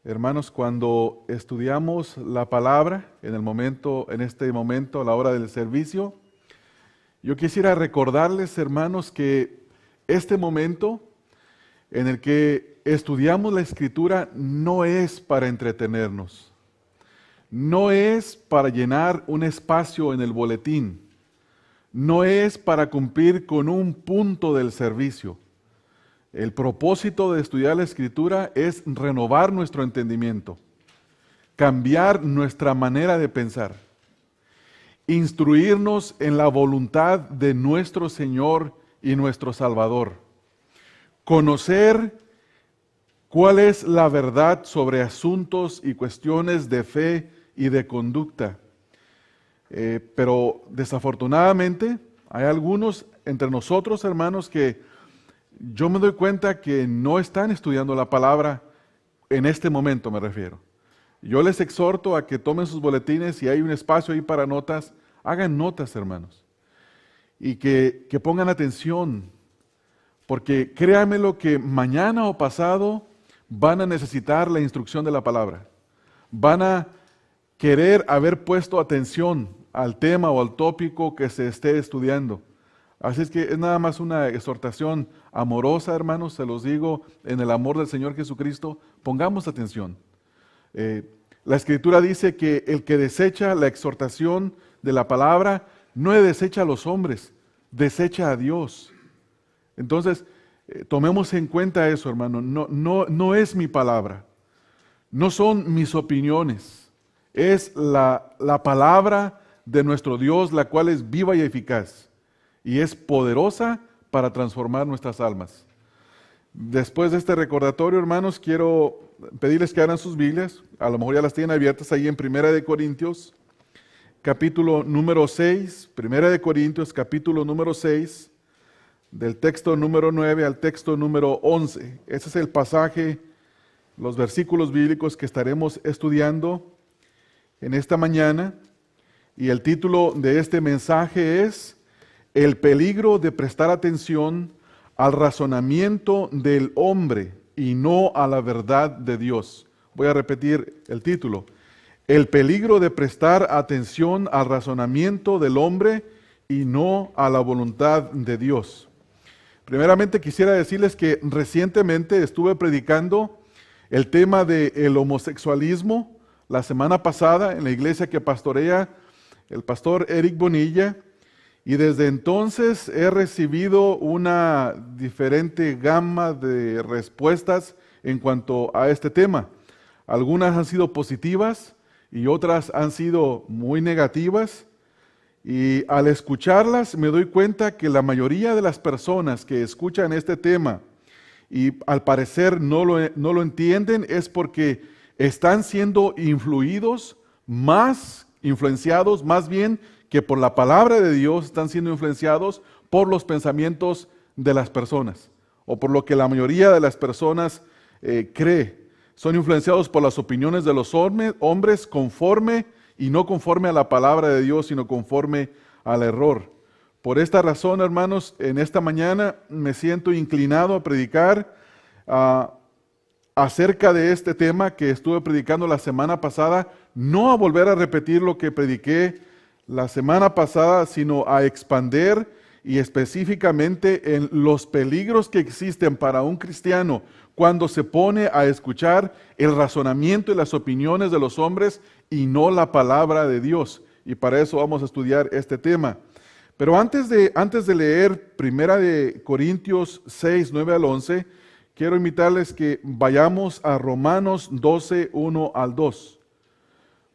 Hermanos, cuando estudiamos la palabra en este momento, a la hora del servicio, yo quisiera recordarles, hermanos, que este momento en el que estudiamos la Escritura no es para entretenernos, no es para llenar un espacio en el boletín, no es para cumplir con un punto del servicio. El propósito de estudiar la Escritura es renovar nuestro entendimiento, cambiar nuestra manera de pensar, instruirnos en la voluntad de nuestro Señor y nuestro Salvador, conocer cuál es la verdad sobre asuntos y cuestiones de fe y de conducta. Pero desafortunadamente hay algunos entre nosotros, hermanos, que yo me doy cuenta que no están estudiando la palabra en este momento, me refiero. Yo les exhorto a que tomen sus boletines y hay un espacio ahí para notas. Hagan notas, hermanos, y que pongan atención, porque créanme lo que mañana o pasado van a necesitar la instrucción de la palabra. Van a querer haber puesto atención al tema o al tópico que se esté estudiando. Así es que es nada más una exhortación amorosa, hermanos, se los digo en el amor del Señor Jesucristo, pongamos atención. La Escritura dice que el que desecha la exhortación de la palabra no desecha a los hombres, desecha a Dios. Entonces, tomemos en cuenta eso, hermano, no es mi palabra, no son mis opiniones, es la palabra de nuestro Dios, la cual es viva y eficaz. Y es poderosa para transformar nuestras almas. Después de este recordatorio, hermanos, quiero pedirles que abran sus Biblias. A lo mejor ya las tienen abiertas ahí en 1 Corintios, capítulo número 6. 1 Corintios, capítulo número 6, del texto número 9 al texto número 11. Ese es el pasaje, los versículos bíblicos que estaremos estudiando en esta mañana. Y el título de este mensaje es el peligro de prestar atención al razonamiento del hombre y no a la verdad de Dios. Voy a repetir el título. El peligro de prestar atención al razonamiento del hombre y no a la voluntad de Dios. Primeramente quisiera decirles que recientemente estuve predicando el tema del homosexualismo la semana pasada en la iglesia que pastorea el pastor Eric Bonilla. Y desde entonces he recibido una diferente gama de respuestas en cuanto a este tema. Algunas han sido positivas y otras han sido muy negativas. Y al escucharlas me doy cuenta que la mayoría de las personas que escuchan este tema y al parecer no lo entienden es porque están siendo influenciados más bien que por la palabra de Dios, están siendo influenciados por los pensamientos de las personas, o por lo que la mayoría de las personas cree. Son influenciados por las opiniones de los hombres conforme y no conforme a la palabra de Dios, sino conforme al error. Por esta razón, hermanos, en esta mañana me siento inclinado a predicar acerca de este tema que estuve predicando la semana pasada, no a volver a repetir lo que prediqué la semana pasada, sino a expander y específicamente en los peligros que existen para un cristiano cuando se pone a escuchar el razonamiento y las opiniones de los hombres y no la palabra de Dios. Y para eso vamos a estudiar este tema. Pero antes de leer 1 Corintios 6, 9 al 11, quiero invitarles que vayamos a Romanos 12, 1 al 2.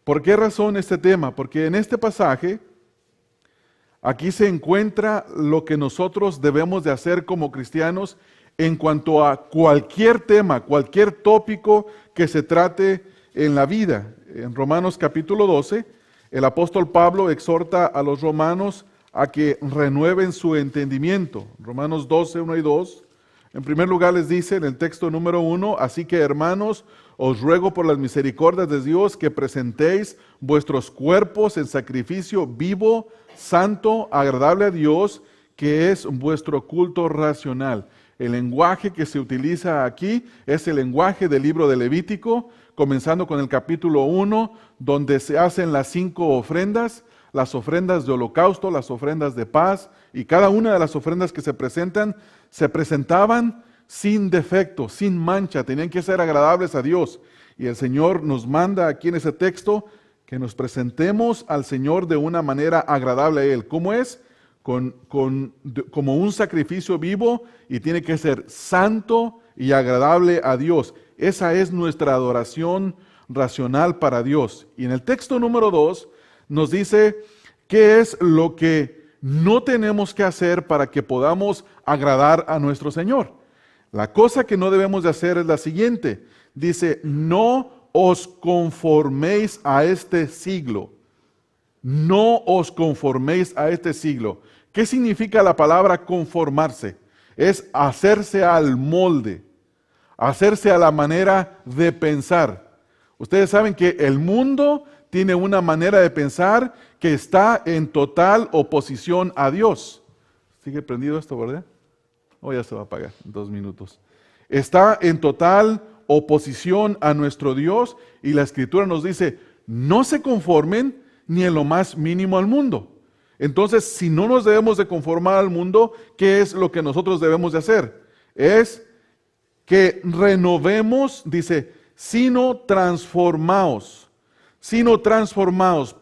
¿Por qué razón este tema? Porque en este pasaje, aquí se encuentra lo que nosotros debemos de hacer como cristianos en cuanto a cualquier tema, cualquier tópico que se trate en la vida. En Romanos capítulo 12, el apóstol Pablo exhorta a los romanos a que renueven su entendimiento. Romanos 12, 1 y 2. En primer lugar les dice en el texto número 1, así que hermanos, os ruego por las misericordias de Dios que presentéis vuestros cuerpos en sacrificio vivo, santo, agradable a Dios, que es vuestro culto racional. El lenguaje que se utiliza aquí es el lenguaje del libro de Levítico, comenzando con el capítulo 1, donde se hacen las 5 ofrendas, las ofrendas de holocausto, las ofrendas de paz, y cada una de las ofrendas que se presentaban sin defecto, sin mancha, tenían que ser agradables a Dios. Y el Señor nos manda aquí en ese texto que nos presentemos al Señor de una manera agradable a Él. ¿Cómo es? Como un sacrificio vivo, y tiene que ser santo y agradable a Dios. Esa es nuestra adoración racional para Dios. Y en el texto número 2 nos dice qué es lo que no tenemos que hacer para que podamos agradar a nuestro Señor. La cosa que no debemos de hacer es la siguiente. Dice, no os conforméis a este siglo. No os conforméis a este siglo. ¿Qué significa la palabra conformarse? Es hacerse al molde, hacerse a la manera de pensar. Ustedes saben que el mundo tiene una manera de pensar que está en total oposición a Dios. ¿Sigue prendido esto, verdad? O ya se va a apagar en 2 minutos. Está en total oposición a nuestro Dios, y la Escritura nos dice, no se conformen ni en lo más mínimo al mundo. Entonces, si no nos debemos de conformar al mundo, ¿qué es lo que nosotros debemos de hacer? Es que renovemos, dice, sino transformaos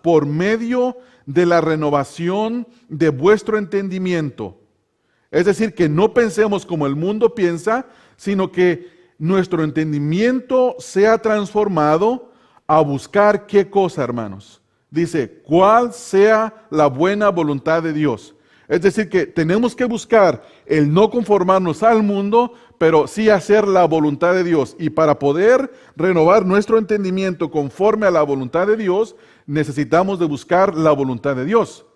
por medio de la renovación de vuestro entendimiento. Es decir, que no pensemos como el mundo piensa, sino que nuestro entendimiento sea transformado a buscar ¿qué cosa, hermanos? Dice, cuál sea la buena voluntad de Dios. Es decir, que tenemos que buscar el no conformarnos al mundo, pero sí hacer la voluntad de Dios. Y para poder renovar nuestro entendimiento conforme a la voluntad de Dios, necesitamos de buscar la voluntad de Dios.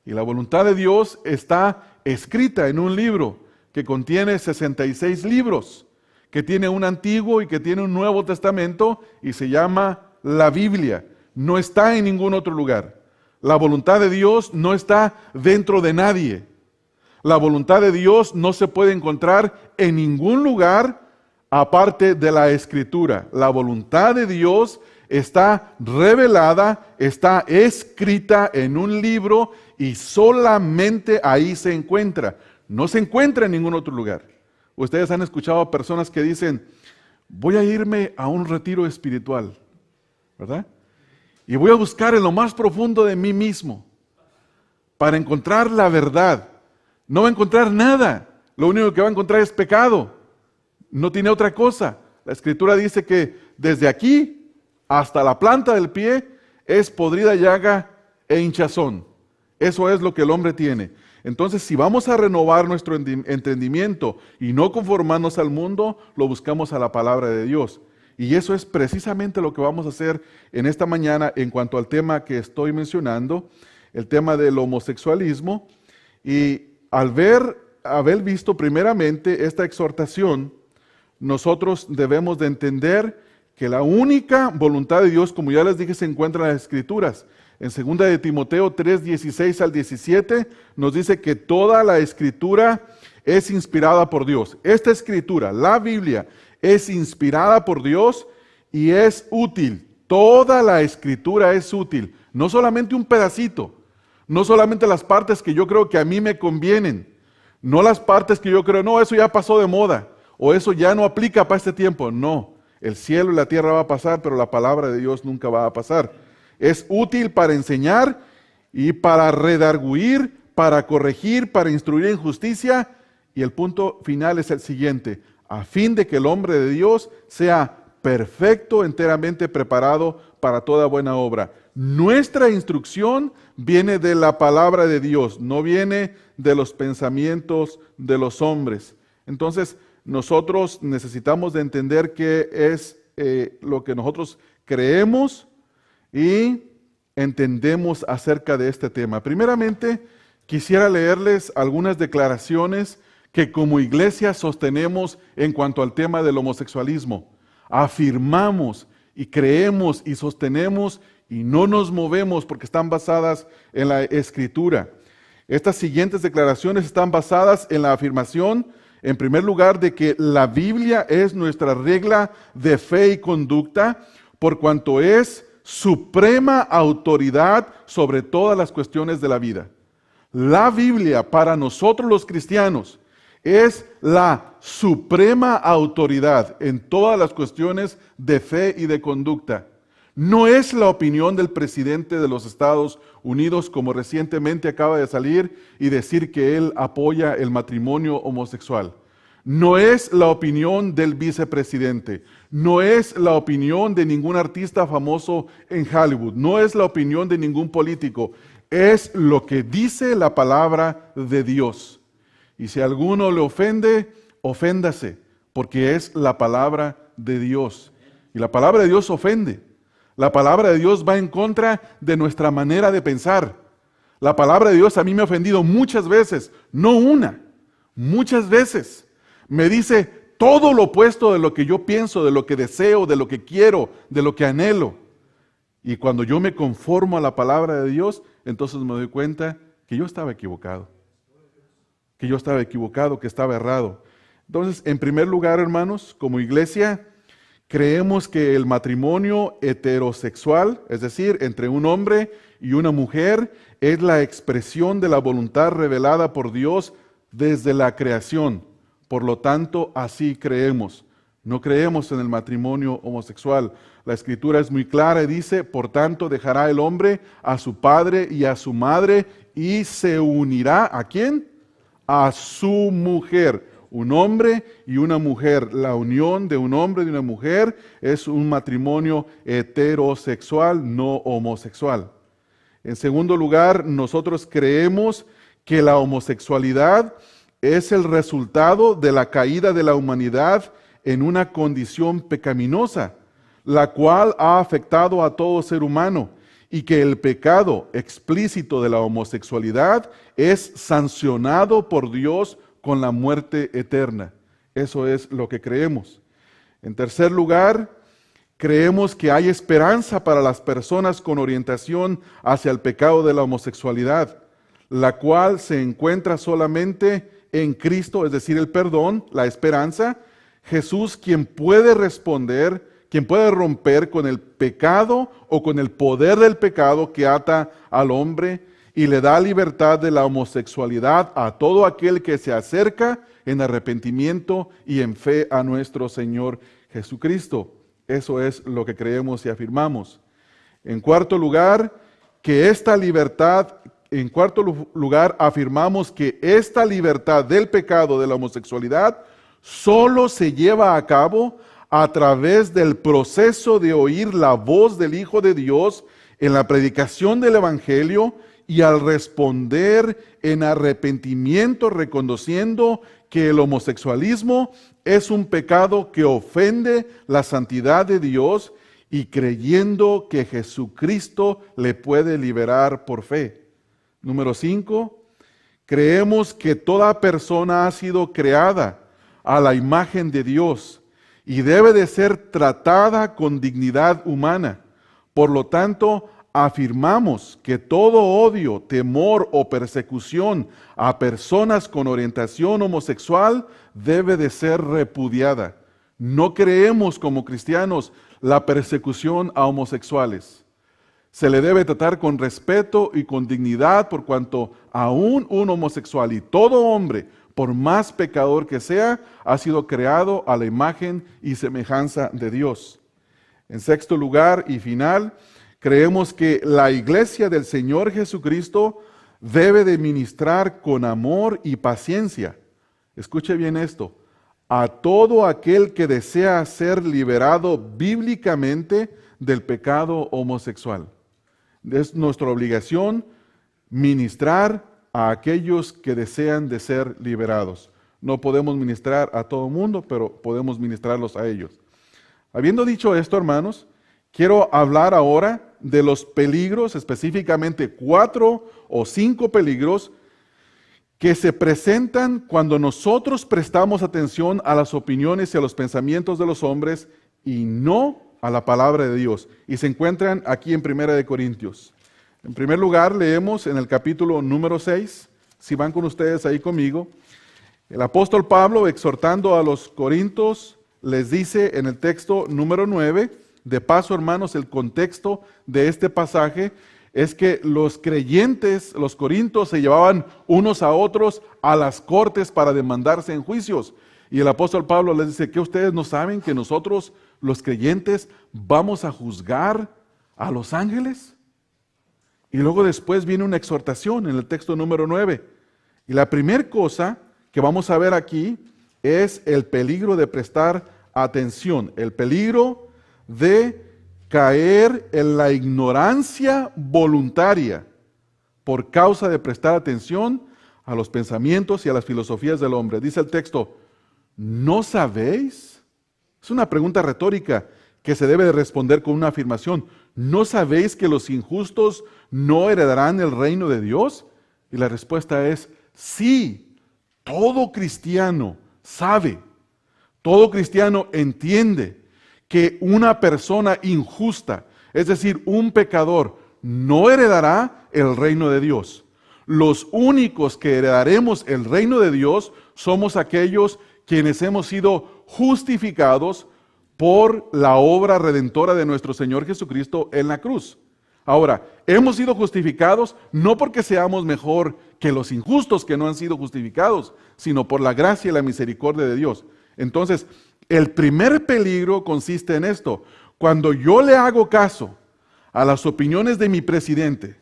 Y la voluntad de Dios está escrita en un libro que contiene 66 libros, que tiene un Antiguo y que tiene un Nuevo Testamento, y se llama la Biblia. No está en ningún otro lugar. La voluntad de Dios no está dentro de nadie. La voluntad de Dios no se puede encontrar en ningún lugar aparte de la Escritura. La voluntad de Dios está revelada, está escrita en un libro, y solamente ahí se encuentra. No se encuentra en ningún otro lugar. Ustedes han escuchado a personas que dicen, voy a irme a un retiro espiritual, ¿verdad? Y voy a buscar en lo más profundo de mí mismo para encontrar la verdad. No va a encontrar nada. Lo único que va a encontrar es pecado. No tiene otra cosa. La Escritura dice que desde aquí hasta la planta del pie es podrida llaga e hinchazón. Eso es lo que el hombre tiene. Entonces, si vamos a renovar nuestro entendimiento y no conformarnos al mundo, lo buscamos a la palabra de Dios. Y eso es precisamente lo que vamos a hacer en esta mañana en cuanto al tema que estoy mencionando, el tema del homosexualismo. Y al haber visto primeramente esta exhortación, nosotros debemos de entender que la única voluntad de Dios, como ya les dije, se encuentra en las Escrituras. En 2 de Timoteo 3, 16 al 17, nos dice que toda la Escritura es inspirada por Dios. Esta Escritura, la Biblia, es inspirada por Dios y es útil. Toda la Escritura es útil. No solamente un pedacito, no solamente las partes que yo creo que a mí me convienen, no las partes que yo creo, no, eso ya pasó de moda, o eso ya no aplica para este tiempo. No, el cielo y la tierra va a pasar, pero la palabra de Dios nunca va a pasar. Es útil para enseñar y para redarguir, para corregir, para instruir en justicia. Y el punto final es el siguiente: a fin de que el hombre de Dios sea perfecto, enteramente preparado para toda buena obra. Nuestra instrucción viene de la palabra de Dios, no viene de los pensamientos de los hombres. Entonces, nosotros necesitamos de entender qué es lo que nosotros creemos y entendemos acerca de este tema. Primeramente, quisiera leerles algunas declaraciones que como iglesia sostenemos en cuanto al tema del homosexualismo. Afirmamos y creemos y sostenemos y no nos movemos porque están basadas en la Escritura. Estas siguientes declaraciones están basadas en la afirmación En primer lugar, de que la Biblia es nuestra regla de fe y conducta, por cuanto es suprema autoridad sobre todas las cuestiones de la vida. La Biblia para nosotros los cristianos es la suprema autoridad en todas las cuestiones de fe y de conducta. No es la opinión del presidente de los Estados Unidos, como recientemente acaba de salir y decir que él apoya el matrimonio homosexual. No es la opinión del vicepresidente. No es la opinión de ningún artista famoso en Hollywood. No es la opinión de ningún político. Es lo que dice la palabra de Dios. Y si a alguno le ofende, oféndase, porque es la palabra de Dios. Y la palabra de Dios ofende. La palabra de Dios va en contra de nuestra manera de pensar. La palabra de Dios a mí me ha ofendido muchas veces, no una, muchas veces. Me dice todo lo opuesto de lo que yo pienso, de lo que deseo, de lo que quiero, de lo que anhelo. Y cuando yo me conformo a la palabra de Dios, entonces me doy cuenta que yo estaba equivocado. Que estaba errado. Entonces, en primer lugar, hermanos, como iglesia, creemos que el matrimonio heterosexual, es decir, entre un hombre y una mujer, es la expresión de la voluntad revelada por Dios desde la creación. Por lo tanto, así creemos. No creemos en el matrimonio homosexual. La Escritura es muy clara y dice, por tanto, dejará el hombre a su padre y a su madre y se unirá, ¿a quién? A su mujer. Un hombre y una mujer. La unión de un hombre y una mujer es un matrimonio heterosexual, no homosexual. En segundo lugar, nosotros creemos que la homosexualidad es el resultado de la caída de la humanidad en una condición pecaminosa, la cual ha afectado a todo ser humano, y que el pecado explícito de la homosexualidad es sancionado por Dios con la muerte eterna. Eso es lo que creemos. En tercer lugar, creemos que hay esperanza para las personas con orientación hacia el pecado de la homosexualidad, la cual se encuentra solamente en Cristo, es decir, el perdón, la esperanza. Jesús, quien puede responder, quien puede romper con el pecado o con el poder del pecado que ata al hombre y le da libertad de la homosexualidad a todo aquel que se acerca en arrepentimiento y en fe a nuestro Señor Jesucristo. Eso es lo que creemos y afirmamos. En cuarto lugar, afirmamos que esta libertad del pecado de la homosexualidad solo se lleva a cabo a través del proceso de oír la voz del Hijo de Dios en la predicación del Evangelio y al responder en arrepentimiento, reconociendo que el homosexualismo es un pecado que ofende la santidad de Dios y creyendo que Jesucristo le puede liberar por fe. Número 5, creemos que toda persona ha sido creada a la imagen de Dios y debe de ser tratada con dignidad humana. Por lo tanto, afirmamos que todo odio, temor o persecución a personas con orientación homosexual debe de ser repudiada. No creemos como cristianos la persecución a homosexuales. Se le debe tratar con respeto y con dignidad por cuanto aún un homosexual y todo hombre, por más pecador que sea, ha sido creado a la imagen y semejanza de Dios. En sexto lugar y final, creemos que la iglesia del Señor Jesucristo debe de ministrar con amor y paciencia. Escuche bien esto. A todo aquel que desea ser liberado bíblicamente del pecado homosexual. Es nuestra obligación ministrar a aquellos que desean de ser liberados. No podemos ministrar a todo mundo, pero podemos ministrarlos a ellos. Habiendo dicho esto, hermanos, quiero hablar ahora de los peligros, específicamente 4 o 5 peligros que se presentan cuando nosotros prestamos atención a las opiniones y a los pensamientos de los hombres y no a la palabra de Dios. Y se encuentran aquí en 1 Corintios. En primer lugar, leemos en el capítulo número 6, si van con ustedes ahí conmigo, El apóstol Pablo, exhortando a los corintios, les dice en el texto número 9, de paso, hermanos, el contexto de este pasaje es que los creyentes, los corintios, se llevaban unos a otros a las cortes para demandarse en juicios. Y el apóstol Pablo les dice, ¿qué ustedes no saben que nosotros, los creyentes, vamos a juzgar a los ángeles? Y luego después viene una exhortación en el texto número 9. Y la primera cosa que vamos a ver aquí es el peligro de prestar atención, el peligro de caer en la ignorancia voluntaria por causa de prestar atención a los pensamientos y a las filosofías del hombre. Dice el texto, ¿no sabéis? Es una pregunta retórica que se debe de responder con una afirmación. ¿No sabéis que los injustos no heredarán el reino de Dios? Y la respuesta es sí. Todo cristiano sabe, todo cristiano entiende que una persona injusta, es decir, un pecador, no heredará el reino de Dios. Los únicos que heredaremos el reino de Dios somos aquellos quienes hemos sido justificados por la obra redentora de nuestro Señor Jesucristo en la cruz. Ahora, hemos sido justificados no porque seamos mejor que los injustos que no han sido justificados, sino por la gracia y la misericordia de Dios. Entonces, el primer peligro consiste en esto. Cuando yo le hago caso a las opiniones de mi presidente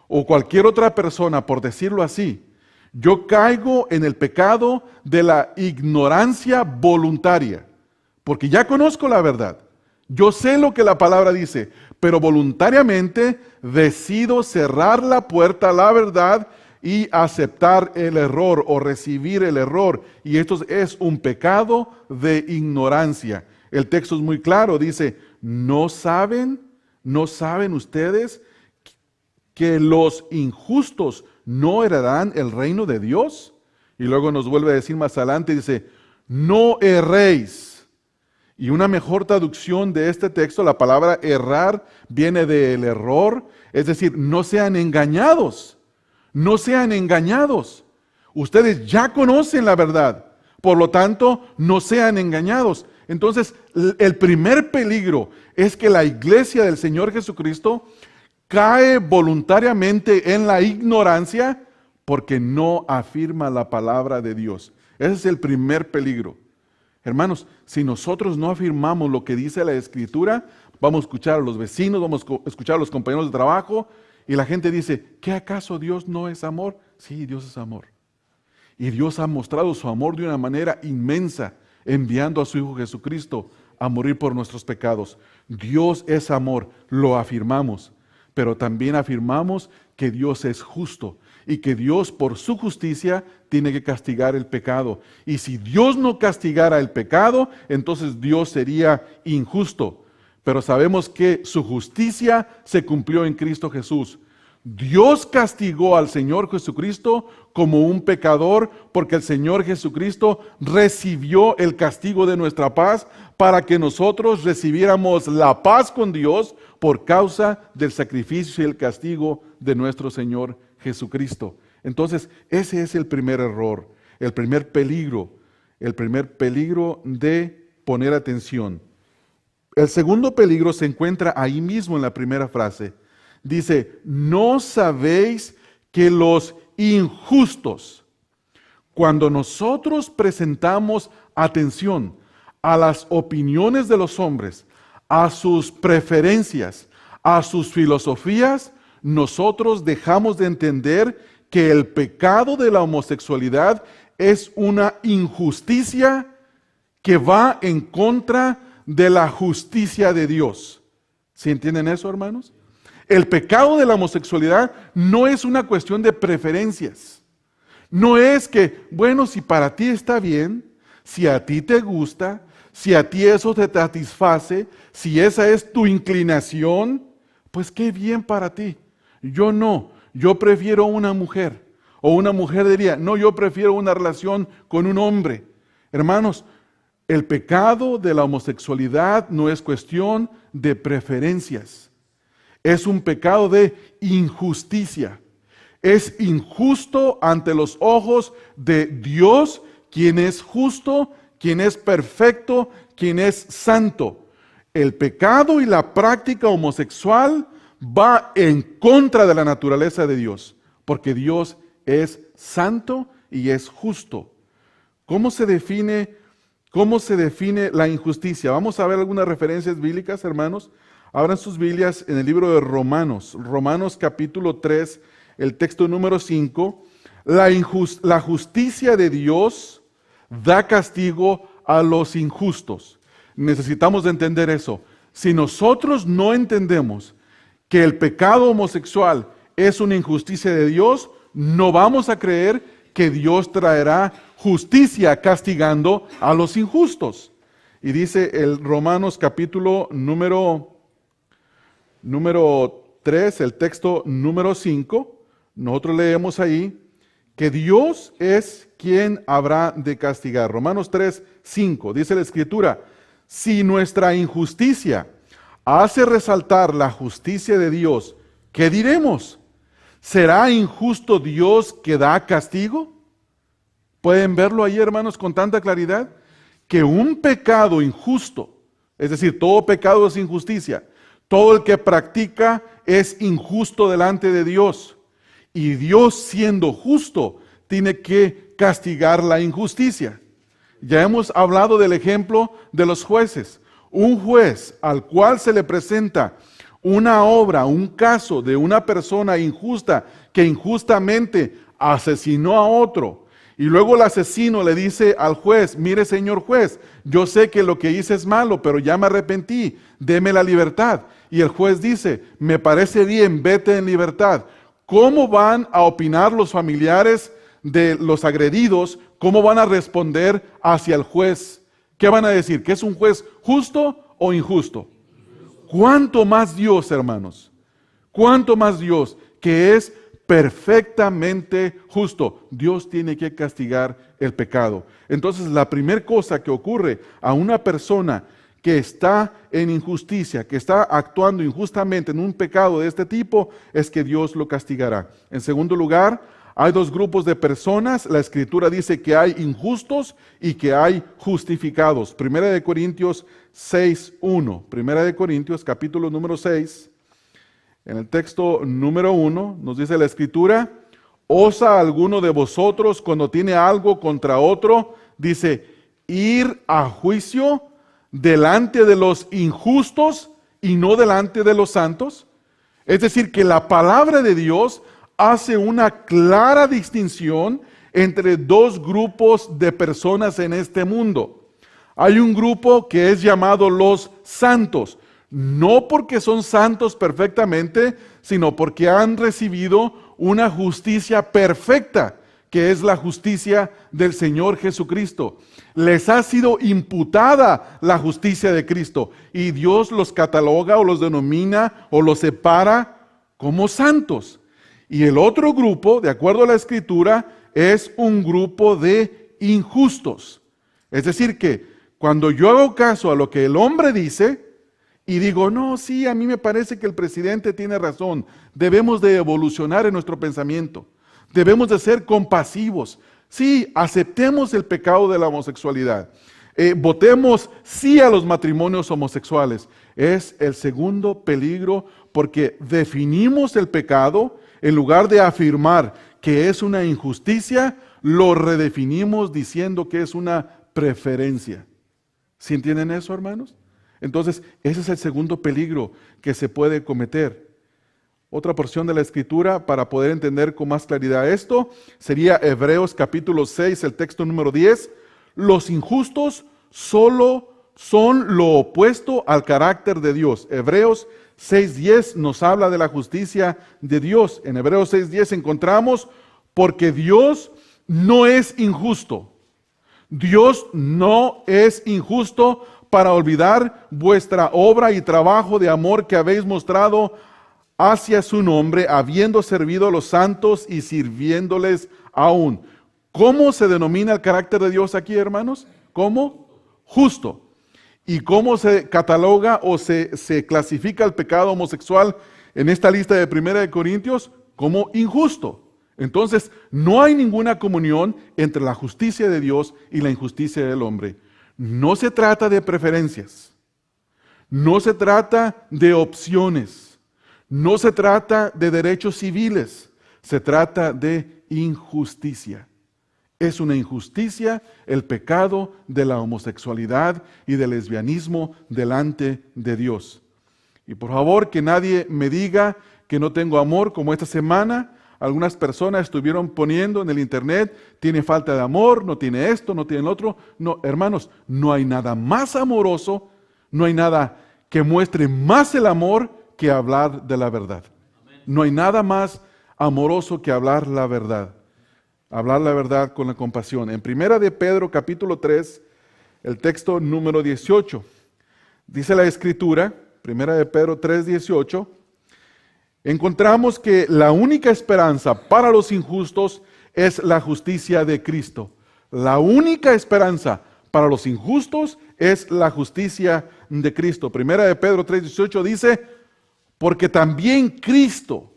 o cualquier otra persona, por decirlo así, yo caigo en el pecado de la ignorancia voluntaria, porque ya conozco la verdad. Yo sé lo que la palabra dice, pero voluntariamente decido cerrar la puerta a la verdad y aceptar el error o recibir el error. Y esto es un pecado de ignorancia. El texto es muy claro, dice, ¿no saben ustedes que los injustos no heredarán el reino de Dios? Y luego nos vuelve a decir más adelante, dice, no erréis. Y una mejor traducción de este texto, la palabra errar viene del error, es decir, no sean engañados. No sean engañados. Ustedes ya conocen la verdad, por lo tanto, no sean engañados. Entonces, el primer peligro es que la iglesia del Señor Jesucristo cae voluntariamente en la ignorancia porque no afirma la palabra de Dios. Ese es el primer peligro. Hermanos, si nosotros no afirmamos lo que dice la Escritura, vamos a escuchar a los vecinos, vamos a escuchar a los compañeros de trabajo, y la gente dice, ¿qué acaso Dios no es amor? Sí, Dios es amor. Y Dios ha mostrado su amor de una manera inmensa, enviando a su Hijo Jesucristo a morir por nuestros pecados. Dios es amor, lo afirmamos, pero también afirmamos que Dios es justo y que Dios por su justicia tiene que castigar el pecado. Y si Dios no castigara el pecado, entonces Dios sería injusto. Pero sabemos que su justicia se cumplió en Cristo Jesús. Dios castigó al Señor Jesucristo como un pecador porque el Señor Jesucristo recibió el castigo de nuestra paz para que nosotros recibiéramos la paz con Dios por causa del sacrificio y el castigo de nuestro Señor Jesucristo. Entonces, ese es el primer error, el primer peligro de poner atención. El segundo peligro se encuentra ahí mismo en la primera frase. Dice, ¿no sabéis que los injustos, cuando nosotros presentamos atención a las opiniones de los hombres, a sus preferencias, a sus filosofías, nosotros dejamos de entender que el pecado de la homosexualidad es una injusticia que va en contra de la justicia de Dios? ¿Sí entienden eso, hermanos? El pecado de la homosexualidad no es una cuestión de preferencias. No es que, bueno, si para ti está bien, si a ti te gusta, si a ti eso te satisface, si esa es tu inclinación, pues qué bien para ti. Yo no, yo prefiero una mujer. O una mujer diría, no, yo prefiero una relación con un hombre. Hermanos, el pecado de la homosexualidad no es cuestión de preferencias. Es un pecado de injusticia. Es injusto ante los ojos de Dios quien es justo, quien es perfecto, quien es santo. El pecado y la práctica homosexual va en contra de la naturaleza de Dios, porque Dios es santo y es justo. ¿Cómo se define la injusticia? Vamos a ver algunas referencias bíblicas, hermanos. Abran sus Biblias en el libro de Romanos, Romanos capítulo 3, el texto número 5. La justicia de Dios da castigo a los injustos. Necesitamos de entender eso. Si nosotros no entendemos que el pecado homosexual es una injusticia de Dios, no vamos a creer que Dios traerá justicia castigando a los injustos. Y dice el Romanos capítulo número 3, el texto número 5, nosotros leemos ahí que Dios es quien habrá de castigar. Romanos 3, 5, dice la Escritura, si nuestra injusticia hace resaltar la justicia de Dios, ¿qué diremos? ¿Será injusto Dios que da castigo? ¿Pueden verlo ahí, hermanos, con tanta claridad? Que un pecado injusto, es decir, todo pecado es injusticia, todo el que practica es injusto delante de Dios. Y Dios, siendo justo, tiene que castigar la injusticia. Ya hemos hablado del ejemplo de los jueces. Un juez al cual se le presenta una obra, un caso de una persona injusta que injustamente asesinó a otro, y luego el asesino le dice al juez, mire señor juez, yo sé que lo que hice es malo, pero ya me arrepentí, deme la libertad. Y el juez dice, me parece bien, vete en libertad. ¿Cómo van a opinar los familiares de los agredidos? ¿Cómo van a responder hacia el juez? ¿Qué van a decir? ¿Que es un juez justo o injusto? ¿Cuánto más Dios, hermanos? ¿Cuánto más Dios que es perfectamente justo? Dios tiene que castigar el pecado. Entonces, la primera cosa que ocurre a una persona que está en injusticia, que está actuando injustamente en un pecado de este tipo, es que Dios lo castigará. En segundo lugar, hay dos grupos de personas. La Escritura dice que hay injustos y que hay justificados. Primera de Corintios 6:1. Primera de Corintios, capítulo número 6. En el texto número 1 nos dice la Escritura, ¿osa alguno de vosotros cuando tiene algo contra otro, dice, ir a juicio delante de los injustos y no delante de los santos? Es decir, que la palabra de Dios hace una clara distinción entre dos grupos de personas en este mundo. Hay un grupo que es llamado los santos, no porque son santos perfectamente, sino porque han recibido una justicia perfecta, que es la justicia del Señor Jesucristo. Les ha sido imputada la justicia de Cristo y Dios los cataloga o los denomina o los separa como santos. Y el otro grupo, de acuerdo a la Escritura, es un grupo de injustos. Es decir que cuando yo hago caso a lo que el hombre dice y digo, no, sí, a mí me parece que el presidente tiene razón, debemos de evolucionar en nuestro pensamiento, debemos de ser compasivos. Sí, aceptemos el pecado de la homosexualidad. Votemos sí a los matrimonios homosexuales. Es el segundo peligro porque definimos el pecado. En lugar de afirmar que es una injusticia, lo redefinimos diciendo que es una preferencia. ¿Sí entienden eso, hermanos? Entonces, ese es el segundo peligro que se puede cometer. Otra porción de la Escritura para poder entender con más claridad esto sería Hebreos capítulo 6, el texto número 10. Los injustos solo son lo opuesto al carácter de Dios. Hebreos 6:10 nos habla de la justicia de Dios. En Hebreos 6:10 encontramos, porque Dios no es injusto. Dios no es injusto para olvidar vuestra obra y trabajo de amor que habéis mostrado hacia su nombre, habiendo servido a los santos y sirviéndoles aún. ¿Cómo se denomina el carácter de Dios aquí, hermanos? ¿Cómo? Justo. ¿Y cómo se cataloga o se clasifica el pecado homosexual en esta lista de 1 de Corintios? Como injusto. Entonces, no hay ninguna comunión entre la justicia de Dios y la injusticia del hombre. No se trata de preferencias, no se trata de opciones, no se trata de derechos civiles, se trata de injusticia. Es una injusticia el pecado de la homosexualidad y del lesbianismo delante de Dios. Y por favor, que nadie me diga que no tengo amor, como esta semana algunas personas estuvieron poniendo en el internet, tiene falta de amor, no tiene esto, no tiene lo otro. No, hermanos, no hay nada más amoroso, no hay nada que muestre más el amor que hablar de la verdad. No hay nada más amoroso que hablar la verdad. Hablar la verdad con la compasión. En Primera de Pedro, capítulo 3, el texto número 18, dice la Escritura, Primera de Pedro 3, 18, encontramos que la única esperanza para los injustos es la justicia de Cristo. La única esperanza para los injustos es la justicia de Cristo. Primera de Pedro 3, 18 dice, porque también Cristo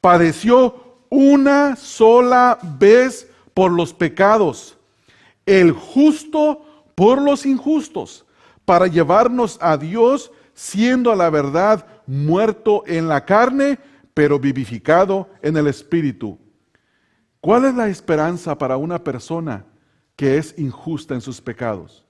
padeció una sola vez por los pecados, el justo por los injustos, para llevarnos a Dios, siendo a la verdad muerto en la carne, pero vivificado en el Espíritu. ¿Cuál es la esperanza para una persona que es injusta en sus pecados?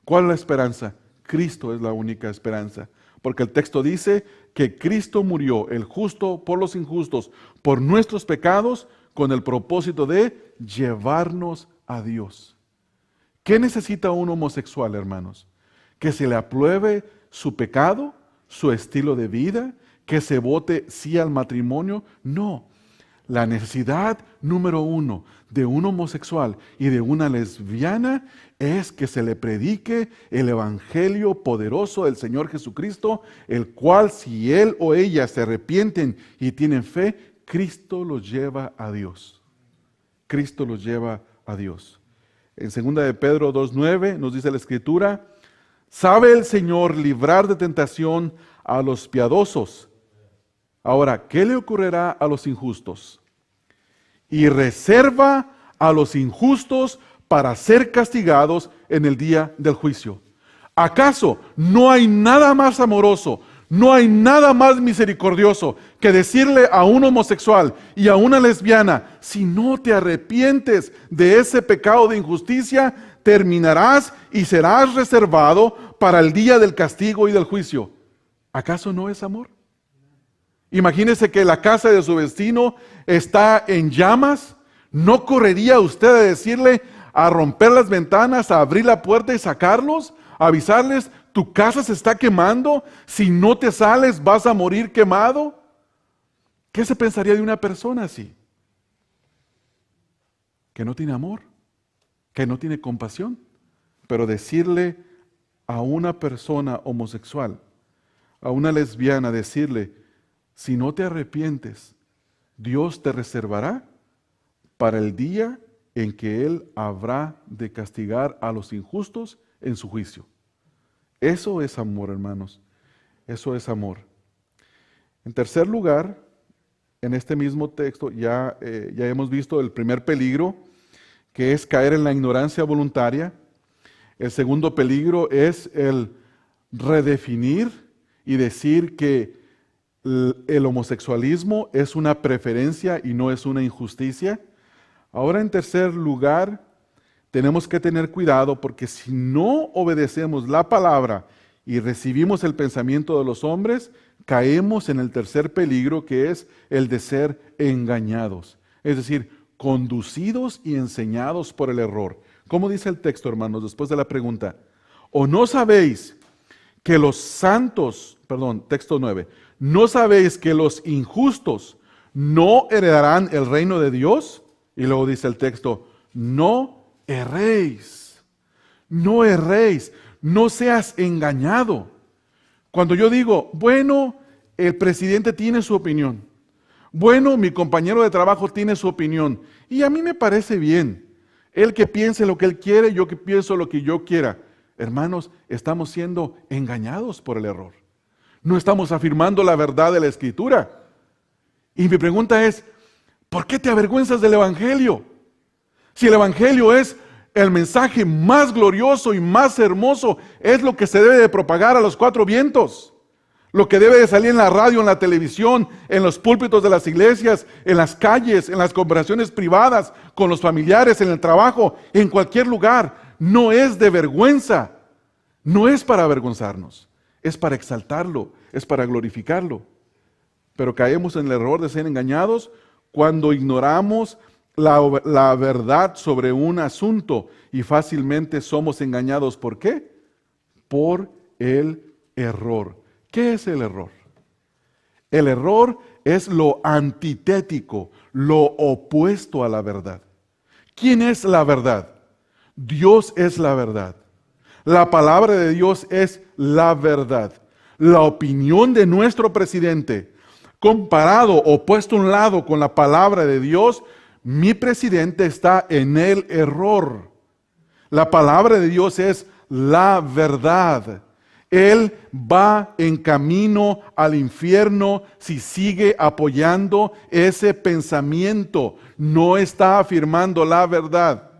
¿Cuál es la esperanza? Cristo es la única esperanza. Porque el texto dice que Cristo murió, el justo por los injustos, por nuestros pecados, con el propósito de llevarnos a Dios. ¿Qué necesita un homosexual, hermanos? Que se le apruebe su pecado, su estilo de vida, que se vote sí al matrimonio. No. La necesidad número uno de un homosexual y de una lesbiana es que se le predique el evangelio poderoso del Señor Jesucristo, el cual, si él o ella se arrepienten y tienen fe, Cristo los lleva a Dios. Cristo los lleva a Dios. En 2 de Pedro 2:9 nos dice la Escritura, sabe el Señor librar de tentación a los piadosos. Ahora, ¿qué le ocurrirá a los injustos? Y reserva a los injustos para ser castigados en el día del juicio. ¿Acaso no hay nada más amoroso, no hay nada más misericordioso que decirle a un homosexual y a una lesbiana, si no te arrepientes de ese pecado de injusticia, terminarás y serás reservado para el día del castigo y del juicio? ¿Acaso no es amor? Imagínese que la casa de su vecino está en llamas. ¿No correría usted a decirle, a romper las ventanas, a abrir la puerta y sacarlos? A avisarles, tu casa se está quemando, si no te sales vas a morir quemado. ¿Qué se pensaría de una persona así? Que no tiene amor, que no tiene compasión. Pero decirle a una persona homosexual, a una lesbiana, decirle, si no te arrepientes, Dios te reservará para el día en que Él habrá de castigar a los injustos en su juicio. Eso es amor, hermanos. Eso es amor. En tercer lugar, en este mismo texto ya hemos visto el primer peligro, que es caer en la ignorancia voluntaria. El segundo peligro es el redefinir y decir que el homosexualismo es una preferencia y no es una injusticia. Ahora, en tercer lugar, tenemos que tener cuidado porque si no obedecemos la palabra y recibimos el pensamiento de los hombres, caemos en el tercer peligro, que es el de ser engañados. Es decir, conducidos y enseñados por el error. ¿Cómo dice el texto, hermanos, después de la pregunta? ¿O no sabéis que los santos, texto 9, ¿no sabéis que los injustos no heredarán el reino de Dios? Y luego dice el texto, no erréis, no erréis, no seas engañado. Cuando yo digo, bueno, el presidente tiene su opinión, bueno, mi compañero de trabajo tiene su opinión, y a mí me parece bien, él que piense lo que él quiere, yo que pienso lo que yo quiera. Hermanos, estamos siendo engañados por el error. No estamos afirmando la verdad de la Escritura. Y mi pregunta es, ¿Por qué te avergüenzas del Evangelio? Si el Evangelio es el mensaje más glorioso y más hermoso, es lo que se debe de propagar a los cuatro vientos. Lo que debe de salir en la radio, en la televisión, en los púlpitos de las iglesias, en las calles, en las conversaciones privadas, con los familiares, en el trabajo, en cualquier lugar. No es de vergüenza. No es para avergonzarnos. Es para exaltarlo. Es para glorificarlo. Pero caemos en el error de ser engañados cuando ignoramos la verdad sobre un asunto y fácilmente somos engañados. ¿Por qué? Por el error. ¿Qué es el error? El error es lo antitético, lo opuesto a la verdad. ¿Quién es la verdad? Dios es la verdad. La palabra de Dios es la verdad. La opinión de nuestro presidente, comparado o puesto a un lado con la palabra de Dios, mi presidente está en el error. La palabra de Dios es la verdad. Él va en camino al infierno si sigue apoyando ese pensamiento. No está afirmando la verdad.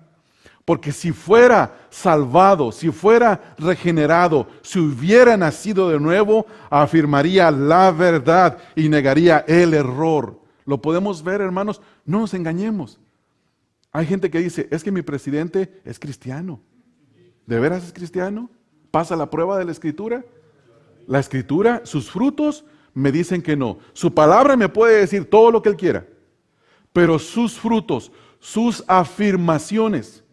Porque si fuera salvado, si fuera regenerado, si hubiera nacido de nuevo, afirmaría la verdad y negaría el error. Lo podemos ver, hermanos, no nos engañemos. Hay gente que dice, es que mi presidente es cristiano. ¿De veras es cristiano? ¿Pasa la prueba de la Escritura? La Escritura, sus frutos me dicen que no. Su palabra me puede decir todo lo que él quiera, pero sus frutos, sus afirmaciones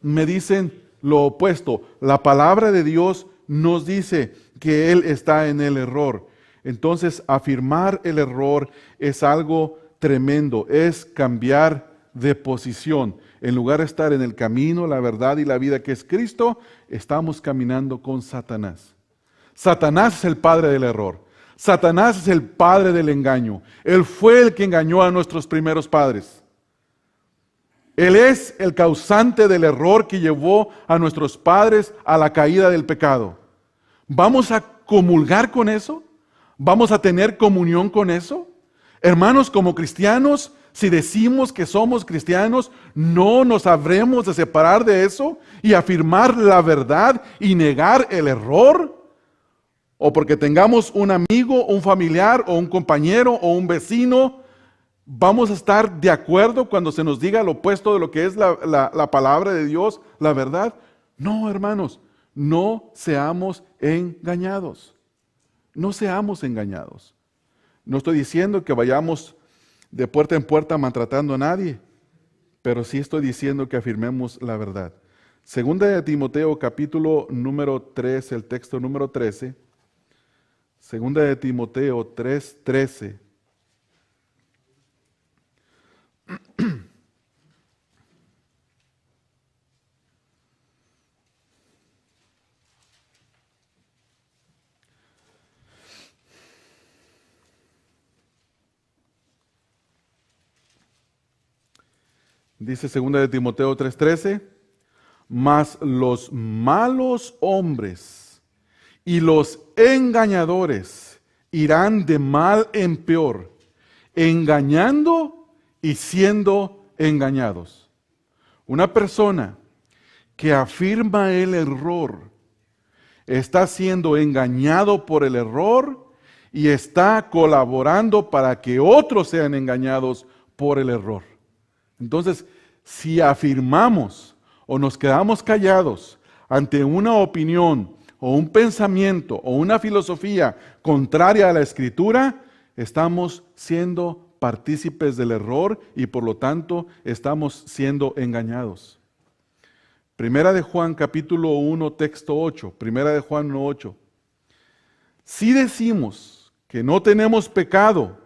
me dicen lo opuesto. La palabra de Dios nos dice que él está en el error. Entonces, afirmar el error es algo tremendo, es cambiar de posición. En lugar de estar en el camino, la verdad y la vida que es Cristo, estamos caminando con Satanás. Satanás es el padre del error. Satanás es el padre del engaño. Él fue el que engañó a nuestros primeros padres. Él es el causante del error que llevó a nuestros padres a la caída del pecado. ¿Vamos a comulgar con eso? ¿Vamos a tener comunión con eso? Hermanos, como cristianos, si decimos que somos cristianos, no nos habremos de separar de eso y afirmar la verdad y negar el error. O porque tengamos un amigo, un familiar, o un compañero, o un vecino, ¿vamos a estar de acuerdo cuando se nos diga lo opuesto de lo que es la palabra de Dios, la verdad? No, hermanos, no seamos engañados. No seamos engañados. No estoy diciendo que vayamos de puerta en puerta maltratando a nadie, pero sí estoy diciendo que afirmemos la verdad. Segunda de Timoteo, capítulo número 3, el texto número 13. Segunda de Timoteo 3:13. Dice segunda de Timoteo 3:13, mas los malos hombres y los engañadores irán de mal en peor, engañando y siendo engañados. Una persona que afirma el error está siendo engañado por el error y está colaborando para que otros sean engañados por el error. Entonces, si afirmamos o nos quedamos callados ante una opinión o un pensamiento o una filosofía contraria a la Escritura, estamos siendo partícipes del error y por lo tanto estamos siendo engañados. Primera de Juan capítulo 1, texto 8. Primera de Juan 1:8. Si decimos que no tenemos pecado,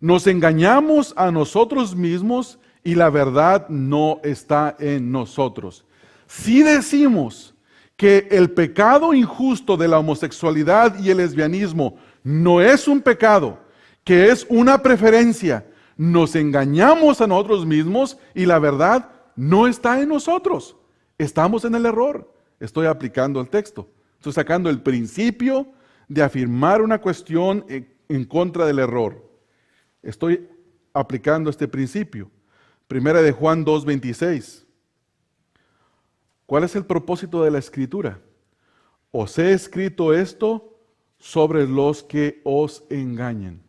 nos engañamos a nosotros mismos y la verdad no está en nosotros. Si decimos que el pecado injusto de la homosexualidad y el lesbianismo no es un pecado, que es una preferencia, nos engañamos a nosotros mismos y la verdad no está en nosotros. Estamos en el error. Estoy aplicando el texto. Estoy sacando el principio de afirmar una cuestión en contra del error. Estoy aplicando este principio. Primera de Juan 2:26. ¿Cuál es el propósito de la Escritura? Os he escrito esto sobre los que os engañan.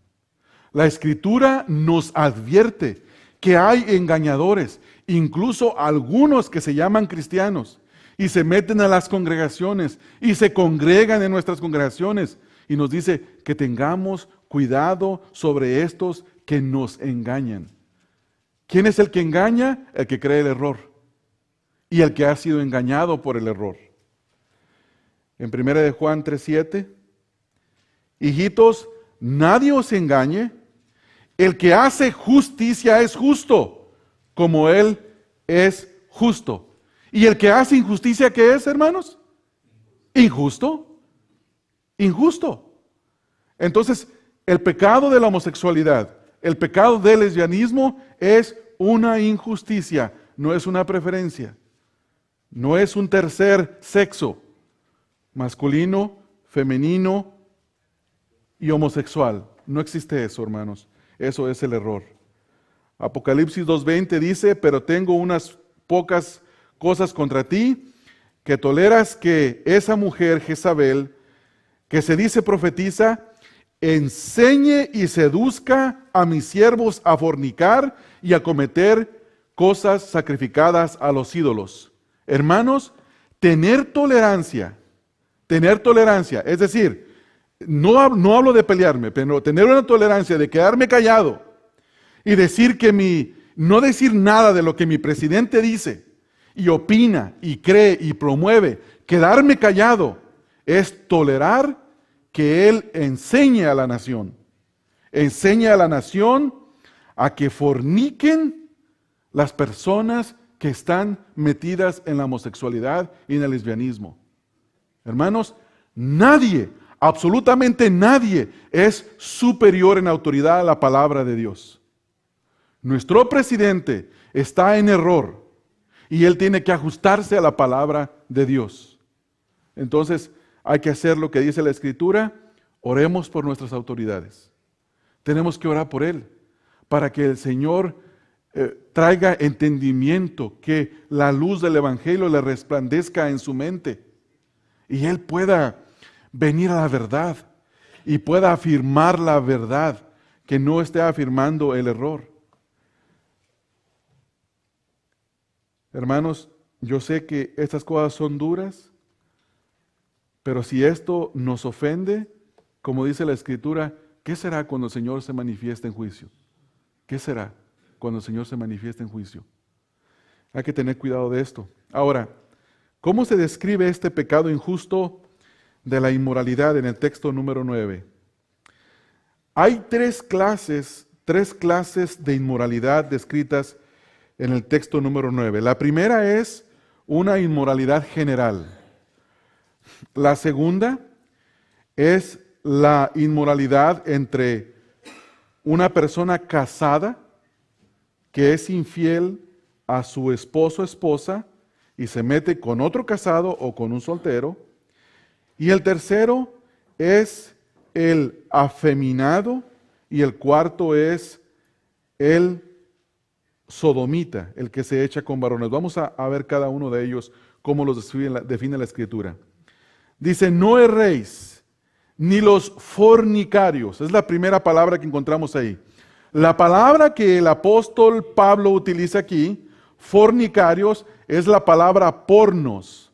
La Escritura nos advierte que hay engañadores, incluso algunos que se llaman cristianos y se meten a las congregaciones y se congregan en nuestras congregaciones y nos dice que tengamos cuidado sobre estos que nos engañan. ¿Quién es el que engaña? El que cree el error y el que ha sido engañado por el error. En 1 de Juan 3:7, hijitos, nadie os engañe, el que hace justicia es justo, como Él es justo. ¿Y el que hace injusticia qué es, hermanos? Injusto. Injusto. Entonces, el pecado de la homosexualidad, el pecado del lesbianismo es una injusticia, no es una preferencia. No es un tercer sexo, masculino, femenino y homosexual. No existe eso, hermanos. Eso es el error. Apocalipsis 2:20 dice, pero tengo unas pocas cosas contra ti, que toleras que esa mujer, Jezabel, que se dice profetiza, enseñe y seduzca a mis siervos a fornicar y a cometer cosas sacrificadas a los ídolos. Hermanos, tener tolerancia, es decir, no hablo de pelearme, pero tener una tolerancia de quedarme callado y decir no decir nada de lo que mi presidente dice y opina y cree y promueve, quedarme callado es tolerar que él enseñe a la nación a que forniquen las personas que están metidas en la homosexualidad y en el lesbianismo. Hermanos, nadie, absolutamente nadie es superior en autoridad a la palabra de Dios. Nuestro presidente está en error y él tiene que ajustarse a la palabra de Dios. Entonces, hay que hacer lo que dice la Escritura, oremos por nuestras autoridades. Tenemos que orar por él, para que el Señor traiga entendimiento, que la luz del Evangelio le resplandezca en su mente y él pueda venir a la verdad y pueda afirmar la verdad, que no esté afirmando el error. Hermanos, yo sé que estas cosas son duras, pero si esto nos ofende, como dice la Escritura, ¿qué será cuando el Señor se manifieste en juicio? ¿Qué será cuando el Señor se manifieste en juicio? Hay que tener cuidado de esto. Ahora, ¿cómo se describe este pecado injusto de la inmoralidad en el texto número 9? Hay tres clases de inmoralidad descritas en el texto número 9. La primera es una inmoralidad general. La segunda es la inmoralidad entre una persona casada que es infiel a su esposo o esposa y se mete con otro casado o con un soltero. Y el tercero es el afeminado y el cuarto es el sodomita, el que se echa con varones. Vamos a ver cada uno de ellos, cómo los define la Escritura. Dice, no erréis, ni los fornicarios. Es la primera palabra que encontramos ahí. La palabra que el apóstol Pablo utiliza aquí, fornicarios, es la palabra pornos,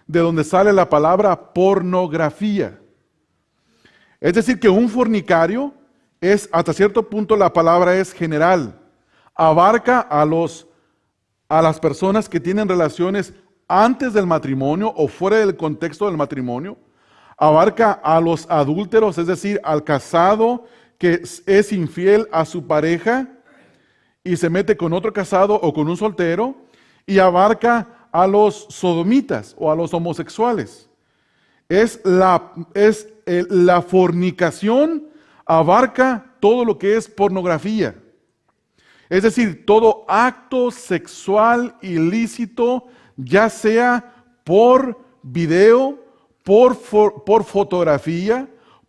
de donde sale la palabra pornografía. Es decir, que un fornicario es, hasta cierto punto la palabra es general. Abarca a las personas que tienen relaciones antes del matrimonio o fuera del contexto del matrimonio. Abarca a los adúlteros, es decir, al casado que es infiel a su pareja y se mete con otro casado o con un soltero. Y abarca a los sodomitas o a los homosexuales. La fornicación abarca todo lo que es pornografía. Es decir, todo acto sexual ilícito, ya sea por video, por fotografía,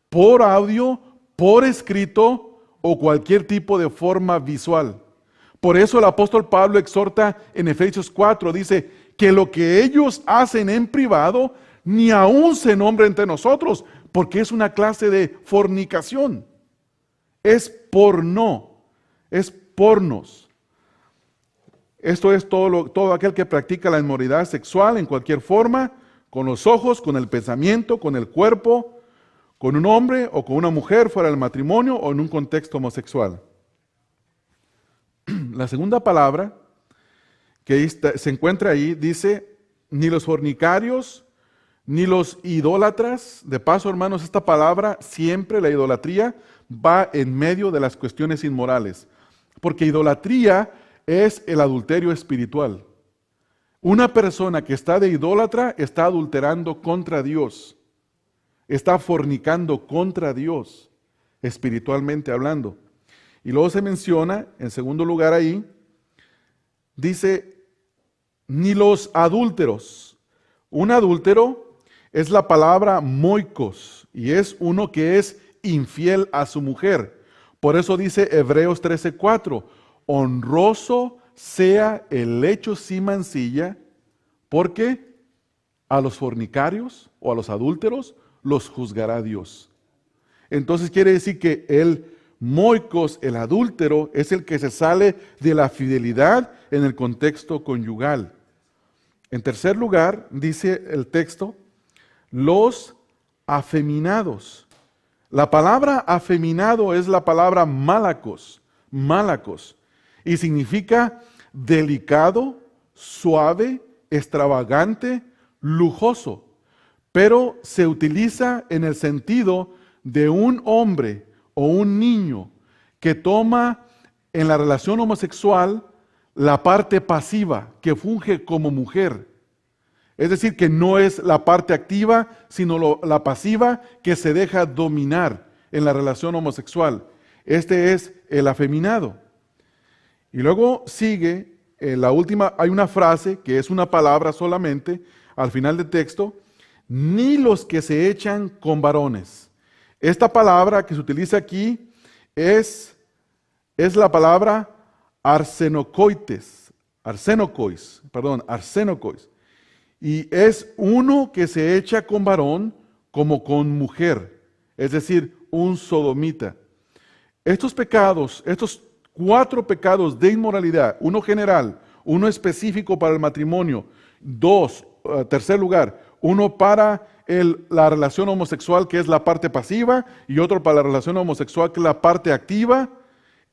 por audio, por escrito o cualquier tipo de forma visual. Por eso el apóstol Pablo exhorta en Efesios 4, dice que lo que ellos hacen en privado, ni aún se nombra entre nosotros, porque es una clase de fornicación. Es porno, es pornos. Esto es todo aquel que practica la inmoralidad sexual en cualquier forma, con los ojos, con el pensamiento, con el cuerpo, con un hombre o con una mujer fuera del matrimonio o en un contexto homosexual. La segunda palabra que se encuentra ahí dice, ni los fornicarios, ni los idólatras. De paso, hermanos, esta palabra, siempre la idolatría, va en medio de las cuestiones inmorales. Porque idolatría es el adulterio espiritual. Una persona que está de idólatra está adulterando contra Dios. Está fornicando contra Dios, espiritualmente hablando. Y luego se menciona, en segundo lugar ahí, dice, ni los adúlteros. Un adúltero es la palabra moikos, y es uno que es infiel a su mujer. Por eso dice Hebreos 13:4, honroso sea el hecho sin mancilla, porque a los fornicarios o a los adúlteros los juzgará Dios. Entonces quiere decir que el moikos, el adúltero, es el que se sale de la fidelidad en el contexto conyugal. En tercer lugar, dice el texto, los afeminados. La palabra afeminado es la palabra malakos, y significa delicado, suave, extravagante, lujoso, pero se utiliza en el sentido de un hombre o un niño que toma en la relación homosexual la parte pasiva, que funge como mujer. Es decir, que no es la parte activa, sino la pasiva que se deja dominar en la relación homosexual. Este es el afeminado. Y luego sigue, la última, hay una frase que es una palabra solamente, al final del texto, ni los que se echan con varones. Esta palabra que se utiliza aquí es la palabra arsenokois, y es uno que se echa con varón como con mujer, es decir, un sodomita. Estos pecados, estos 4 pecados de inmoralidad, uno general, uno específico para el matrimonio, 2, tercer lugar, uno para la relación homosexual, que es la parte pasiva, y otro para la relación homosexual, que es la parte activa.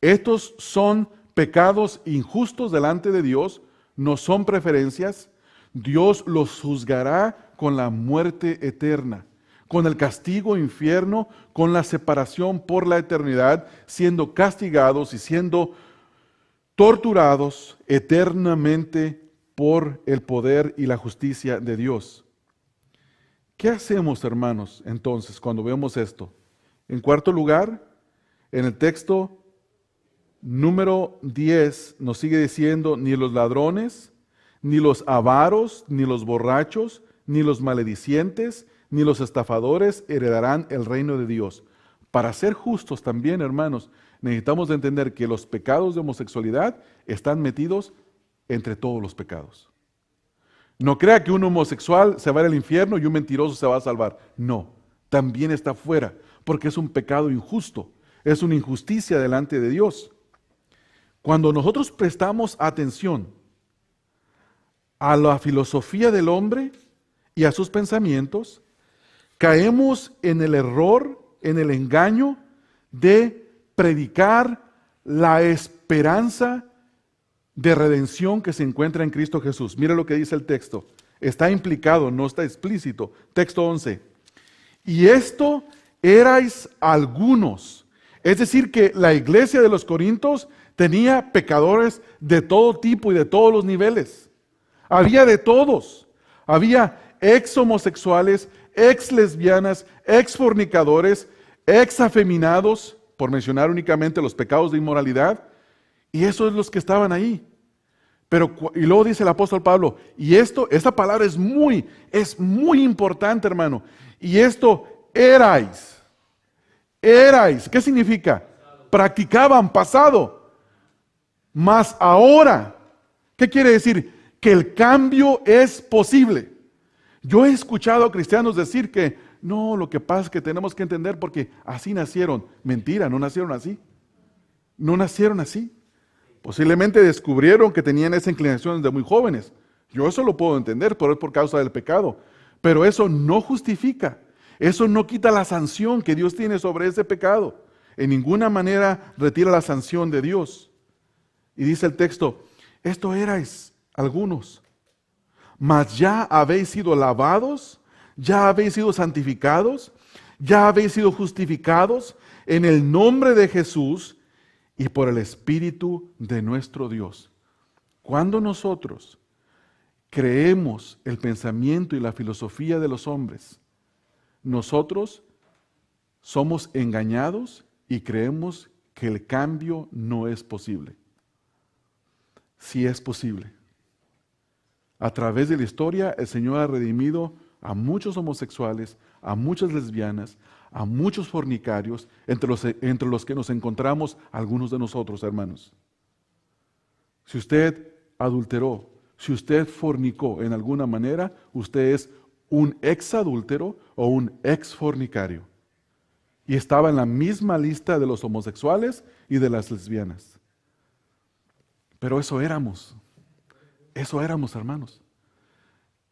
Estos son pecados injustos delante de Dios, no son preferencias. Dios los juzgará con la muerte eterna, con el castigo infierno, con la separación por la eternidad, siendo castigados y siendo torturados eternamente por el poder y la justicia de Dios. ¿Qué hacemos, hermanos, entonces, cuando vemos esto? En cuarto lugar, en el texto número 10 nos sigue diciendo, ni los ladrones, ni los avaros, ni los borrachos, ni los maledicientes, ni los estafadores heredarán el reino de Dios. Para ser justos también, hermanos, necesitamos de entender que los pecados de homosexualidad están metidos entre todos los pecados. No crea que un homosexual se va al infierno y un mentiroso se va a salvar. No, también está fuera, porque es un pecado injusto, es una injusticia delante de Dios. Cuando nosotros prestamos atención a la filosofía del hombre y a sus pensamientos, caemos en el error, en el engaño de predicar la esperanza de redención que se encuentra en Cristo Jesús. Mira lo que dice el texto. Está implicado, no está explícito. Texto 11. Y esto erais algunos. Es decir, que la iglesia de los Corintios tenía pecadores de todo tipo y de todos los niveles. Había de todos. Había ex homosexuales, ex lesbianas, ex fornicadores, ex afeminados, por mencionar únicamente los pecados de inmoralidad. Y esos son los que estaban ahí. Y luego dice el apóstol Pablo, y esta palabra es muy importante, hermano. Y esto erais. ¿Qué significa? practicaban pasado. Mas ahora, ¿qué quiere decir? Que el cambio es posible. Yo he escuchado a cristianos decir que no, lo que pasa es que tenemos que entender porque así nacieron. Mentira, no nacieron así. No nacieron así. Posiblemente descubrieron que tenían esa inclinación desde muy jóvenes. Yo eso lo puedo entender, pero es por causa del pecado. Pero eso no justifica. Eso no quita la sanción que Dios tiene sobre ese pecado. En ninguna manera retira la sanción de Dios. Y dice el texto, esto erais algunos, mas ya habéis sido lavados, ya habéis sido santificados, ya habéis sido justificados en el nombre de Jesús y por el Espíritu de nuestro Dios. Cuando nosotros creemos el pensamiento y la filosofía de los hombres, nosotros somos engañados y creemos que el cambio no es posible. Sí es posible. A través de la historia, el Señor ha redimido a muchos homosexuales, a muchas lesbianas, a muchos fornicarios, entre los que nos encontramos algunos de nosotros, hermanos. Si usted adulteró, si usted fornicó en alguna manera, usted es un exadúltero o un exfornicario. Y estaba en la misma lista de los homosexuales y de las lesbianas. Pero eso éramos, hermanos.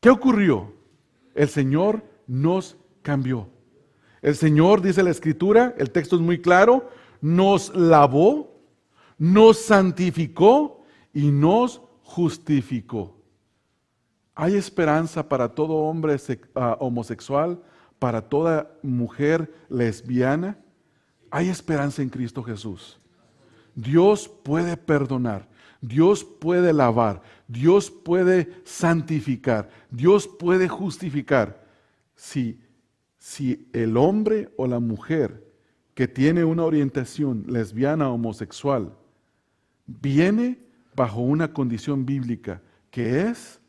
¿Qué ocurrió? El Señor nos cambió. El Señor, dice la Escritura, el texto es muy claro, nos lavó, nos santificó y nos justificó. Hay esperanza para todo hombre homosexual, para toda mujer lesbiana. Hay esperanza en Cristo Jesús. Dios puede perdonar, Dios puede lavar, Dios puede santificar, Dios puede justificar. Si el hombre o la mujer que tiene una orientación lesbiana o homosexual viene bajo una condición bíblica que es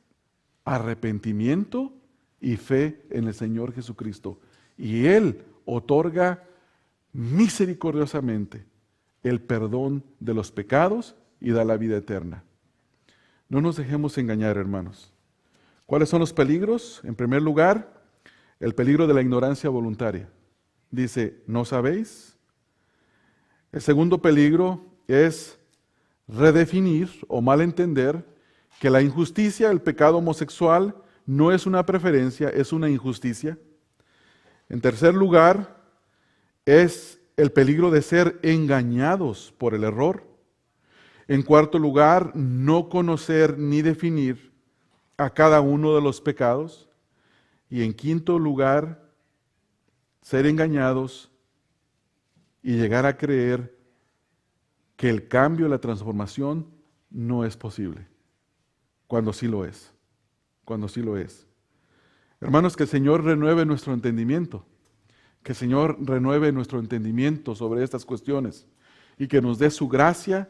arrepentimiento y fe en el Señor Jesucristo, y Él otorga misericordiosamente el perdón de los pecados y da la vida eterna. No nos dejemos engañar, hermanos. ¿Cuáles son los peligros? En primer lugar, el peligro de la ignorancia voluntaria. Dice, ¿no sabéis? El segundo peligro es redefinir o malentender que la injusticia, el pecado homosexual, no es una preferencia, es una injusticia. En tercer lugar, es el peligro de ser engañados por el error. En cuarto lugar, no conocer ni definir a cada uno de los pecados. Y en quinto lugar, ser engañados y llegar a creer que el cambio, la transformación no es posible, cuando sí lo es, cuando sí lo es. Hermanos, que el Señor renueve nuestro entendimiento, que el Señor renueve nuestro entendimiento sobre estas cuestiones y que nos dé su gracia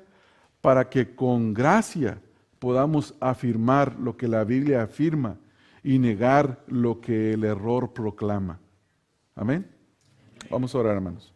para que con gracia podamos afirmar lo que la Biblia afirma y negar lo que el error proclama. Amén. Vamos a orar, hermanos.